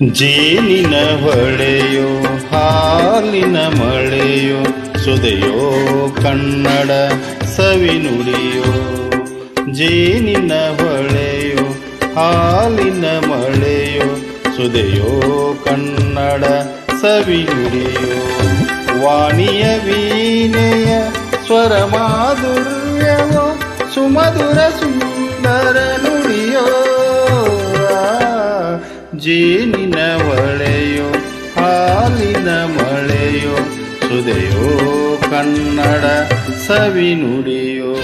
ಜೇನಿನ ಹೊಳೆಯೋ ಹಾಲಿನ ಮಳೆಯೋ ಸುದೆಯೋ ಕನ್ನಡ ಸವಿನುಡಿಯೋ. ಜೇನಿನ ಹೊಳೆಯೋ ಹಾಲಿನ ಮಳೆಯೋ ಸುದೆಯೋ ಕನ್ನಡ ಸವಿನುಡಿಯೋ. ವಾಣಿಯ ವೀಣೆಯ ಸ್ವರ ಮಾಧುರ್ಯವೋ ಸುಮಧುರ ಸುಂದರ ನುಡಿಯೋ. ಜೇನಿನ ಹೊಳೆಯೋ ಹಾಲಿನ ಮಳೆಯೋ ಸುದೆಯೋ ಕನ್ನಡ ಸವಿನುಡಿಯೋ.